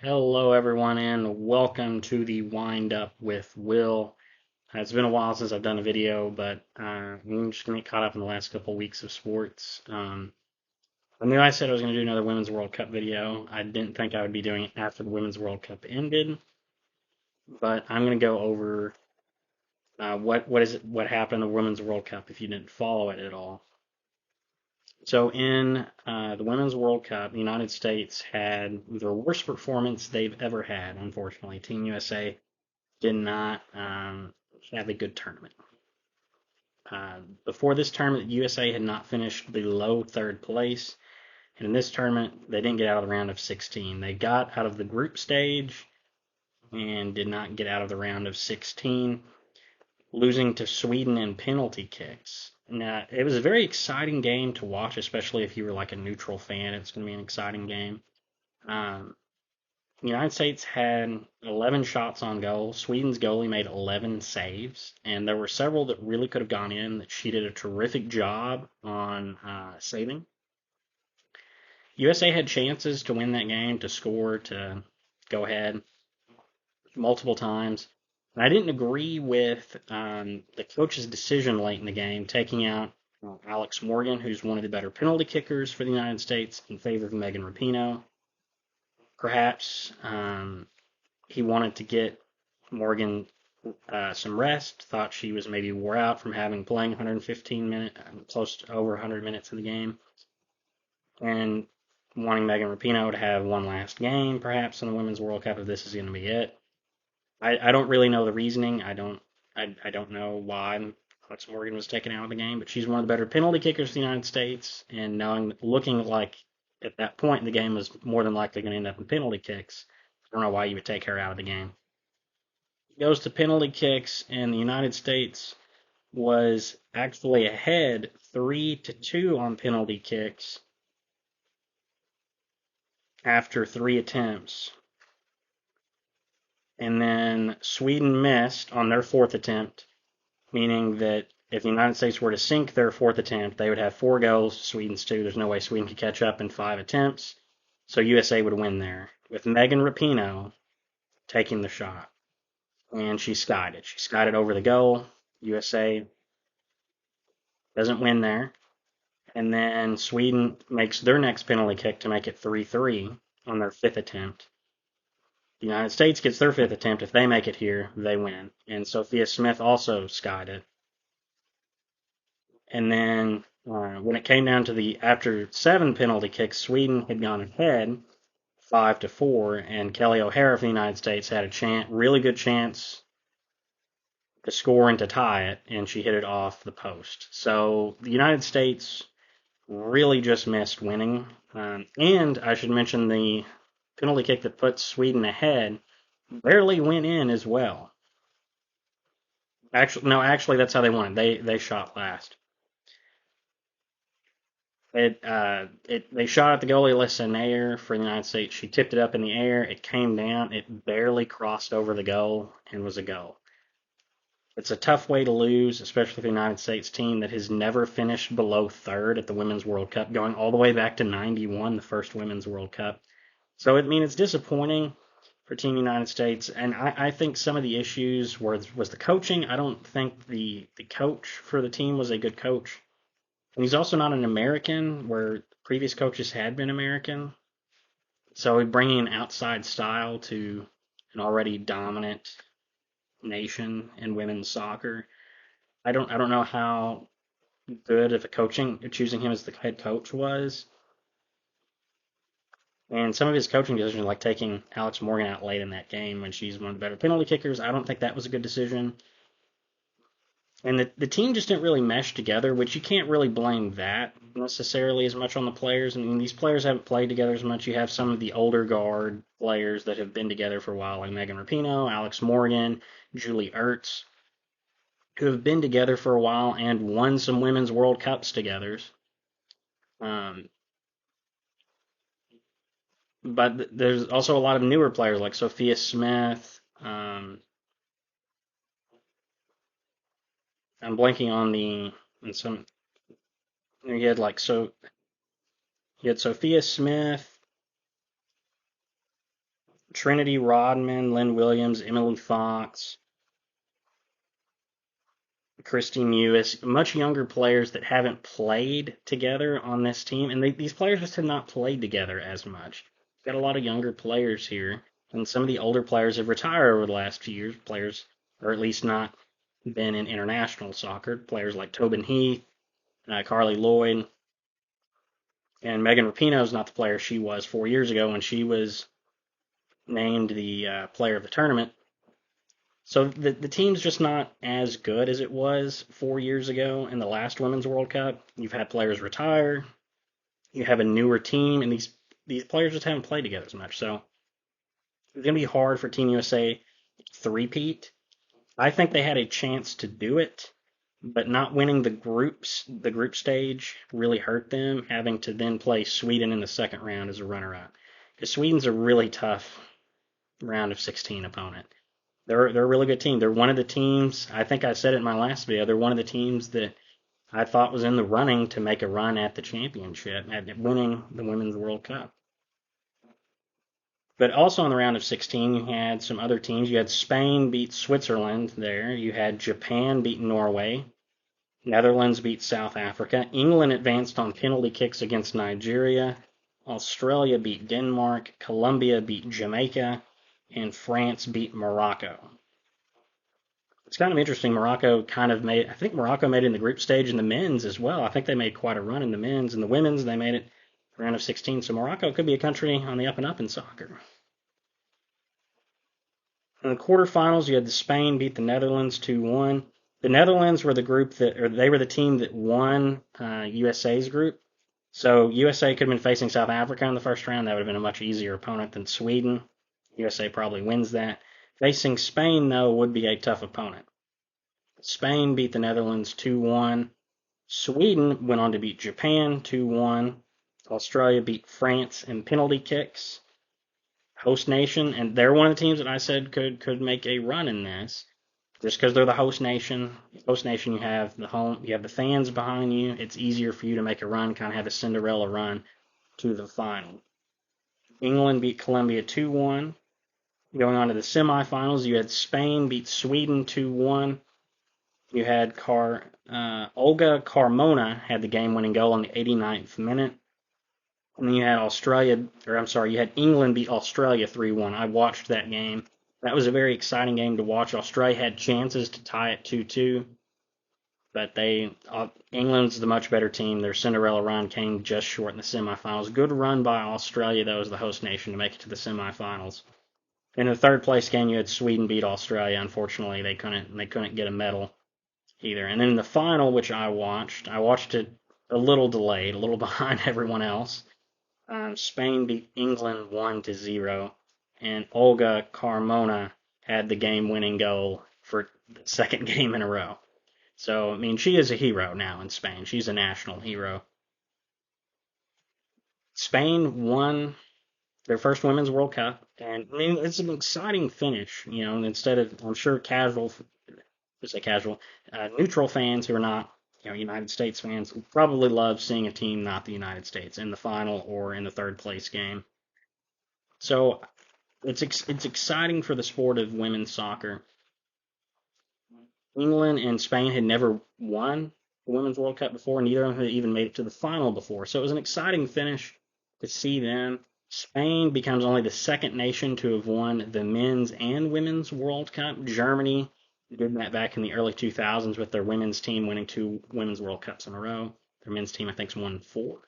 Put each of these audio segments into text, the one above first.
Hello, everyone, and welcome to the Wind Up with Will. It's been a while since I've done a video, but I'm just going to get caught up in the last couple weeks of sports. I knew I said I was going to do another Women's World Cup video. I didn't think I would be doing it after the Women's World Cup ended, but I'm going to go over what happened in the Women's World Cup if you didn't follow it at all. So in the Women's World Cup, the United States had their worst performance they've ever had, unfortunately. Team USA did not have a good tournament. Before this tournament, USA had not finished below third place. And in this tournament, they didn't get out of the round of 16. They got out of the group stage and did not get out of the round of 16, losing to Sweden in penalty kicks. Now, it was a very exciting game to watch, especially if you were like a neutral fan. It's going to be an exciting game. The United States had 11 shots on goal. Sweden's goalie made 11 saves, and there were several that really could have gone in that she did a terrific job on saving. USA had chances to win that game, to score, to go ahead multiple times. And I didn't agree with the coach's decision late in the game, taking out Alex Morgan, who's one of the better penalty kickers for the United States, in favor of Megan Rapinoe. Perhaps he wanted to get Morgan some rest, thought she was maybe wore out from having playing 115 minutes, close to over 100 minutes in the game, and wanting Megan Rapinoe to have one last game, perhaps in the Women's World Cup if this is going to be it. I don't really know the reasoning. I don't know why Alex Morgan was taken out of the game, but she's one of the better penalty kickers in the United States, and looking like at that point the game was more than likely going to end up in penalty kicks. I don't know why you would take her out of the game. It goes to penalty kicks, and the United States was actually ahead 3-2 on penalty kicks after 3 attempts. And then Sweden missed on their 4th attempt, meaning that if the United States were to sink their 4th attempt, they would have 4 goals, Sweden's 2. There's no way Sweden could catch up in 5 attempts. So USA would win there, with Megan Rapinoe taking the shot. And she skied it. She skied it over the goal. USA doesn't win there. And then Sweden makes their next penalty kick to make it 3-3 on their 5th attempt. The United States gets their 5th attempt. If they make it here, they win. And Sophia Smith also skied it. And then when it came down to after 7 penalty kicks, Sweden had gone ahead 5-4, and Kelly O'Hara for the United States had a really good chance to score and to tie it, and she hit it off the post. So the United States really just missed winning. And I should mention the penalty kick that put Sweden ahead barely went in as well. Actually, that's how they won it. They shot last. They shot at the goalie Alyssa Nair for the United States. She tipped it up in the air. It came down. It barely crossed over the goal and was a goal. It's a tough way to lose, especially for the United States team that has never finished below third at the Women's World Cup, going all the way back to 91, the first Women's World Cup. So, it's disappointing for Team United States, and I think some of the issues was the coaching. I don't think the coach for the team was a good coach. And he's also not an American, where previous coaches had been American. So bringing an outside style to an already dominant nation in women's soccer, I don't know how good of choosing him as the head coach was. And some of his coaching decisions, like taking Alex Morgan out late in that game when she's one of the better penalty kickers, I don't think that was a good decision. And the team just didn't really mesh together, which you can't really blame that necessarily as much on the players. I mean, these players haven't played together as much. You have some of the older guard players that have been together for a while, like Megan Rapinoe, Alex Morgan, Julie Ertz, who have been together for a while and won some Women's World Cups together. But there's also a lot of newer players like Sophia Smith. I'm blanking on you had Sophia Smith, Trinity Rodman, Lynn Williams, Emily Fox, Christy Mewis, much younger players that haven't played together on this team, and these players just have not played together as much. Got a lot of younger players here, and some of the older players have retired over the last few years. Players, or at least not been in international soccer. Players like Tobin Heath, Carly Lloyd, and Megan Rapinoe is not the player she was 4 years ago when she was named the player of the tournament. So the team's just not as good as it was 4 years ago in the last Women's World Cup. You've had players retire. You have a newer team, and these players just haven't played together as much. So it's going to be hard for Team USA to three-peat. I think they had a chance to do it, but not winning the group stage really hurt them, having to then play Sweden in the second round as a runner-up. Because Sweden's a really tough round of 16 opponent. They're a really good team. They're one of the teams. I think I said it in my last video. They're one of the teams that I thought was in the running to make a run at the championship, at winning the Women's World Cup. But also in the round of 16, you had some other teams. You had Spain beat Switzerland there. You had Japan beat Norway. Netherlands beat South Africa. England advanced on penalty kicks against Nigeria. Australia beat Denmark. Colombia beat Jamaica. And France beat Morocco. It's kind of interesting. I think Morocco made it in the group stage in the men's as well. I think they made quite a run in the men's. In the women's, they made it round of 16. So Morocco could be a country on the up and up in soccer. In the quarterfinals, you had Spain beat the Netherlands 2-1. The Netherlands were they were the team that won USA's group. So USA could have been facing South Africa in the first round. That would have been a much easier opponent than Sweden. USA probably wins that. Facing Spain, though, would be a tough opponent. Spain beat the Netherlands 2-1. Sweden went on to beat Japan 2-1. Australia beat France in penalty kicks. Host nation, and they're one of the teams that I said could make a run in this, just because they're the host nation. Host nation, you have the fans behind you. It's easier for you to make a run, kind of have a Cinderella run to the final. England beat Colombia 2-1. Going on to the semifinals, you had Spain beat Sweden 2-1. You had Olga Carmona had the game-winning goal in the 89th minute. And then you had England beat Australia 3-1. I watched that game. That was a very exciting game to watch. Australia had chances to tie it 2-2, but England's the much better team. Their Cinderella run came just short in the semifinals. Good run by Australia, though, as the host nation to make it to the semifinals. In the third place game, you had Sweden beat Australia. Unfortunately, they couldn't get a medal either. And then in the final, which I watched it a little delayed, a little behind everyone else. Spain beat England 1-0, and Olga Carmona had the game-winning goal for the second game in a row. So, I mean, she is a hero now in Spain. She's a national hero. Spain won their first Women's World Cup, and I mean, it's an exciting finish. Instead of, I'm sure, neutral fans who are not United States fans probably love seeing a team not the United States in the final or in the third place game. So it's exciting for the sport of women's soccer. England and Spain had never won the Women's World Cup before. Neither of them had even made it to the final before. So it was an exciting finish to see them. Spain becomes only the second nation to have won the men's and women's World Cup. Germany did that back in the early 2000s with their women's team winning 2 Women's World Cups in a row. Their men's team, I think, won 4.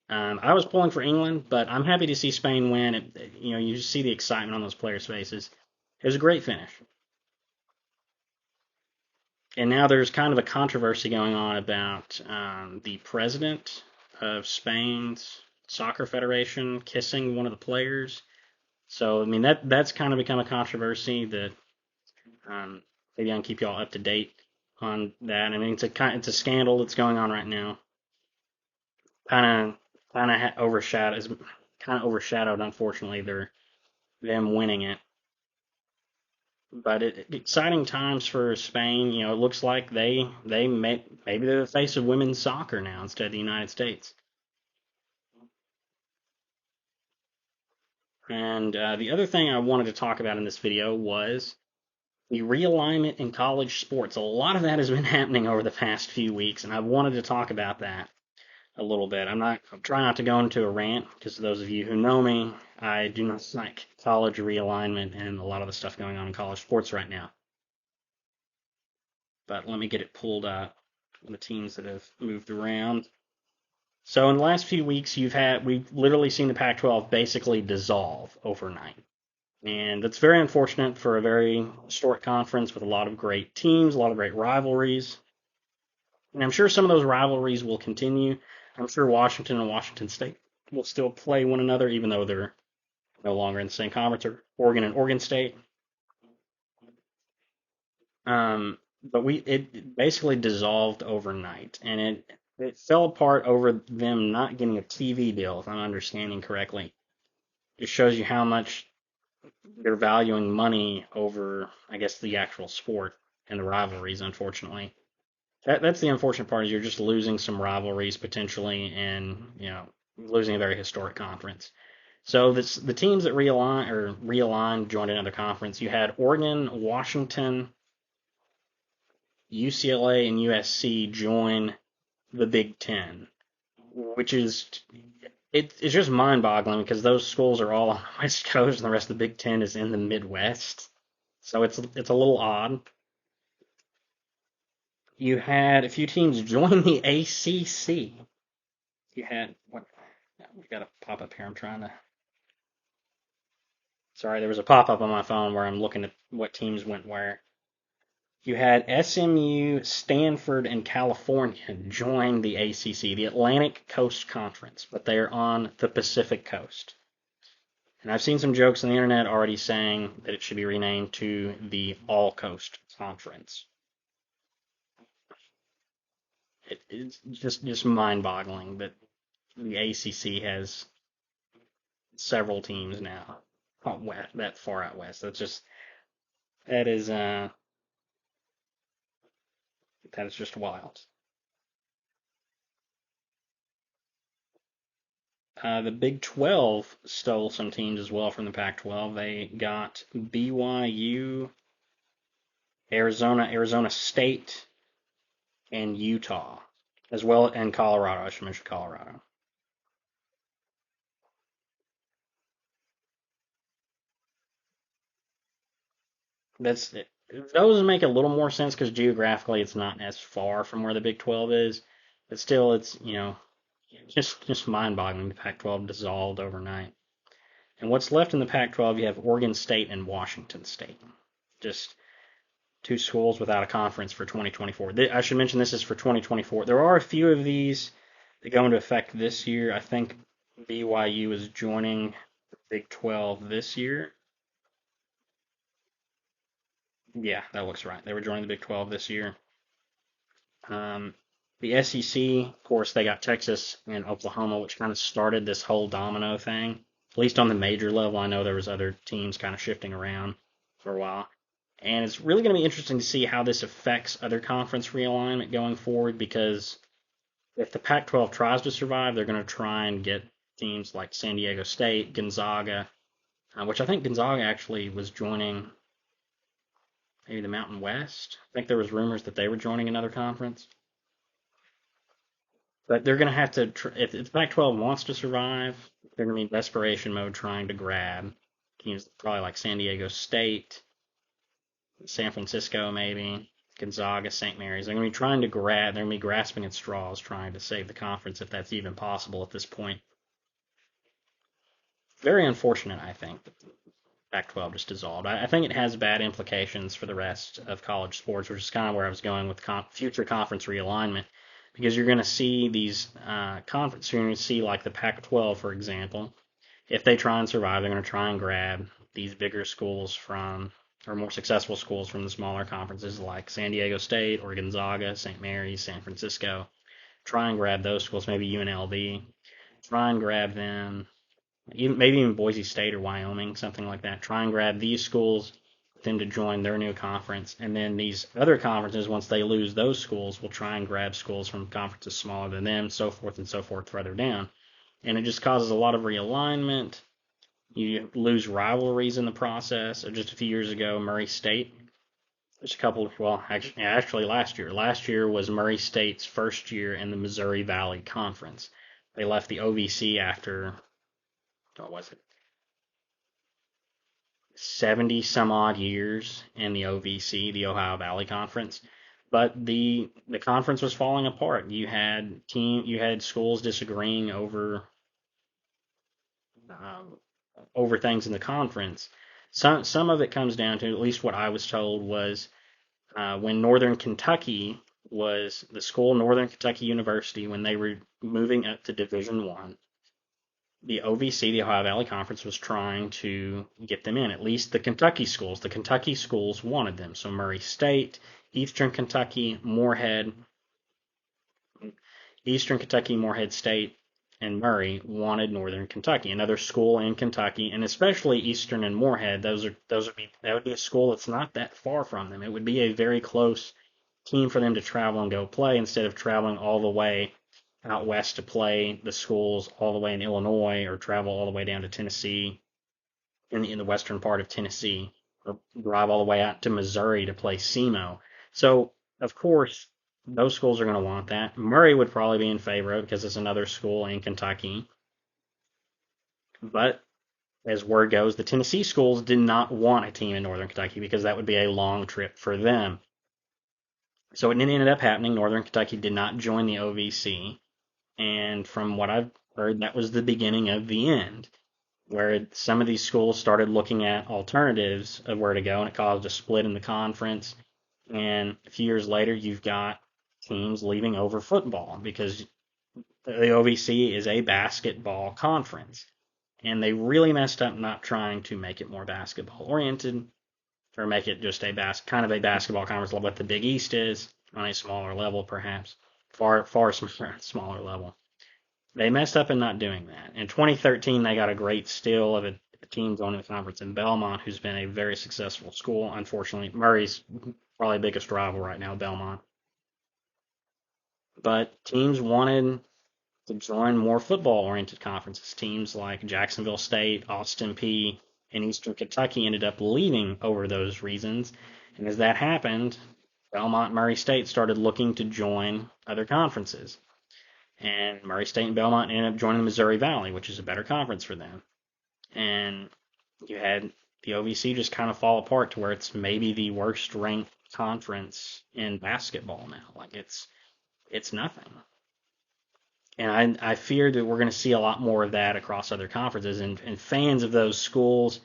I was pulling for England, but I'm happy to see Spain win. You just see the excitement on those players' faces. It was a great finish. And now there's kind of a controversy going on about the president of Spain's soccer federation kissing one of the players. So, I mean, that's kind of become a controversy that maybe I can keep y'all up to date on that. I mean, it's a scandal that's going on right now. Kind of overshadowed, unfortunately, them winning it. But exciting times for Spain. It looks like maybe they're the face of women's soccer now instead of the United States. And the other thing I wanted to talk about in this video was the realignment in college sports. A lot of that has been happening over the past few weeks, and I wanted to talk about that a little bit. I'm trying not to go into a rant because those of you who know me, I do not like college realignment and a lot of the stuff going on in college sports right now. But let me get it pulled up, the teams that have moved around. So in the last few weeks, we've literally seen the Pac-12 basically dissolve overnight. And that's very unfortunate for a very historic conference with a lot of great teams, a lot of great rivalries. And I'm sure some of those rivalries will continue. I'm sure Washington and Washington State will still play one another, even though they're no longer in the same conference, or Oregon and Oregon State. But it basically dissolved overnight, and it fell apart over them not getting a TV deal, if I'm understanding correctly. It shows you how much they're valuing money over, I guess, the actual sport and the rivalries, unfortunately. That's the unfortunate part, is you're just losing some rivalries potentially, and losing a very historic conference. So the teams that realigned joined another conference. You had Oregon, Washington, UCLA, and USC join the Big Ten, which is it's just mind-boggling because those schools are all on the West Coast and the rest of the Big Ten is in the Midwest. So it's a little odd. You had a few teams join the ACC. You had what? We've got a pop-up here. I'm trying to. Sorry, there was a pop-up on my phone where I'm looking at what teams went where. You had SMU, Stanford, and California join the ACC, the Atlantic Coast Conference, but they're on the Pacific Coast. And I've seen some jokes on the internet already saying that it should be renamed to the All Coast Conference. It's just mind-boggling that the ACC has several teams now that far out west. That is just wild. The Big 12 stole some teams as well from the Pac-12. They got BYU, Arizona State, and Utah, as well, and Colorado. I should mention Colorado. Those make a little more sense because geographically it's not as far from where the Big 12 is, but still it's just mind-boggling. The Pac-12 dissolved overnight. And what's left in the Pac-12, you have Oregon State and Washington State. Just two schools without a conference for 2024. I should mention this is for 2024. There are a few of these that go into effect this year. I think BYU is joining the Big 12 this year. Yeah, that looks right. They were joining the Big 12 this year. The SEC, of course, they got Texas and Oklahoma, which kind of started this whole domino thing. At least on the major level, I know there was other teams kind of shifting around for a while. And it's really going to be interesting to see how this affects other conference realignment going forward, because if the Pac-12 tries to survive, they're going to try and get teams like San Diego State, Gonzaga, which I think Gonzaga actually was joining maybe the Mountain West. I think there was rumors that they were joining another conference. But they're going to have to, if the Pac-12 wants to survive, they're going to be in desperation mode trying to grab teams probably like San Diego State, San Francisco maybe, Gonzaga, St. Mary's. They're going to be trying to grab, they're going to be grasping at straws trying to save the conference if that's even possible at this point. Very unfortunate, I think, that the Pac-12 just dissolved. I think it has bad implications for the rest of college sports, which is kind of where I was going with future conference realignment, because you're going to see these conferences, you're going to see like the Pac-12, for example, if they try and survive, they're going to try and grab these bigger schools or more successful schools from the smaller conferences like San Diego State or Gonzaga, St. Mary's, San Francisco. Try and grab those schools, maybe UNLV. Try and grab them, maybe even Boise State or Wyoming, something like that. Try and grab these schools, them to join their new conference, and then these other conferences, once they lose those schools, will try and grab schools from conferences smaller than them, so forth and so forth further down. And it just causes a lot of realignment. You lose rivalries in the process. Just a few years ago, Murray State. There's a couple of, well, actually last year. Last year was Murray State's first year in the Missouri Valley Conference. They left the OVC after, what was it, 70 some odd years in the OVC, the Ohio Valley Conference. But the conference was falling apart. You had schools disagreeing uh, over things in the conference. Some of it comes down to, at least what I was told, was when Northern Kentucky was the school, Northern Kentucky University, when they were moving up to Division One. The OVC, the Ohio Valley Conference, was trying to get them in. At least the Kentucky schools. The Kentucky schools wanted them. So Murray State, Eastern Kentucky, Morehead State, and Murray wanted Northern Kentucky, another school in Kentucky, and especially Eastern and Morehead. That would be a school that's not that far from them. It would be a very close team for them to travel and go play instead of traveling all the way out west to play the schools all the way in Illinois or travel all the way down to Tennessee in the western part of Tennessee or drive all the way out to Missouri to play SEMO. So, of course, those schools are going to want that. Murray would probably be in favor of it because it's another school in Kentucky. But as word goes, the Tennessee schools did not want a team in Northern Kentucky because that would be a long trip for them. So it ended up happening. Northern Kentucky did not join the OVC. And from what I've heard, that was the beginning of the end, where some of these schools started looking at alternatives of where to go, and it caused a split in the conference. And a few years later, you've got teams leaving over football because the OVC is a basketball conference. And they really messed up not trying to make it more basketball oriented or make it just kind of a basketball conference like what the Big East is on a smaller level, perhaps far smaller level. They messed up in not doing that. In 2013, they got a great steal of a team joining the conference in Belmont, who's been a very successful school. Unfortunately, Murray's probably biggest rival right now, Belmont. But teams wanted to join more football-oriented conferences. Teams like Jacksonville State, Austin Peay, and Eastern Kentucky ended up leaving over those reasons. And as that happened, Belmont and Murray State started looking to join other conferences. And Murray State and Belmont ended up joining the Missouri Valley, which is a better conference for them. And you had the OVC just kind of fall apart to where it's maybe the worst ranked conference in basketball now. Like it's nothing. And I fear that we're going to see a lot more of that across other conferences. And fans of those schools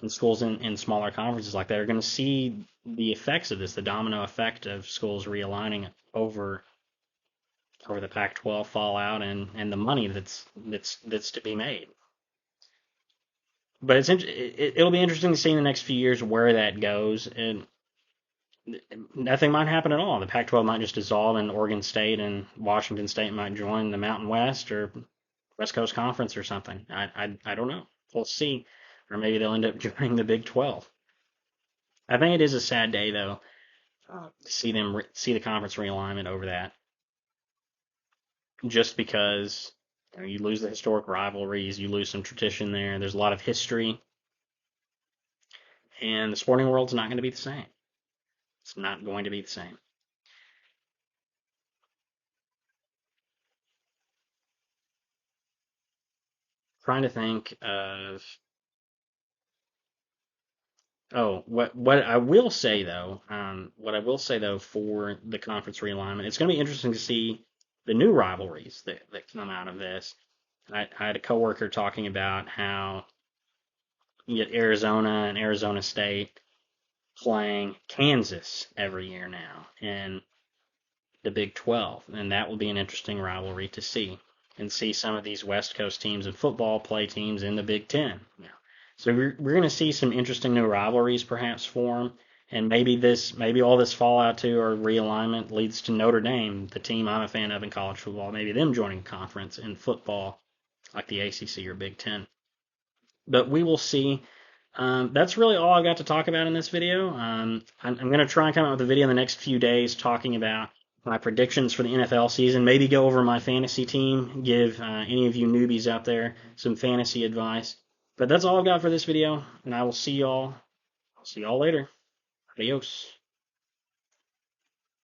and schools in smaller conferences like that are going to see the effects of this, the domino effect of schools realigning over the Pac-12 fallout and the money that's to be made. But it'll be interesting to see in the next few years where that goes. And nothing might happen at all. The Pac-12 might just dissolve, and Oregon State and Washington State might join the Mountain West or West Coast Conference or something. I don't know. We'll see. Or maybe they'll end up joining the Big 12. I think it is a sad day though to see the conference realignment over that. Just because you lose the historic rivalries, you lose some tradition there. There's a lot of history, and the sporting world's not going to be the same. It's not going to be the same. Trying to think of what I will say though, for the conference realignment, it's going to be interesting to see the new rivalries that come out of this. I had a coworker talking about how you get Arizona and Arizona State playing Kansas every year now in the Big 12, and that will be an interesting rivalry to see, and see some of these West Coast teams in football play teams in the Big 10. So we're going to see some interesting new rivalries perhaps form, and maybe all this fallout too or realignment leads to Notre Dame, the team I'm a fan of in college football, maybe them joining a conference in football like the ACC or Big 10. But we will see. That's really all I've got to talk about in this video. I'm going to try and come out with a video in the next few days talking about my predictions for the NFL season, maybe go over my fantasy team, give any of you newbies out there some fantasy advice. But that's all I've got for this video, and I will see y'all. I'll see y'all later. Adios.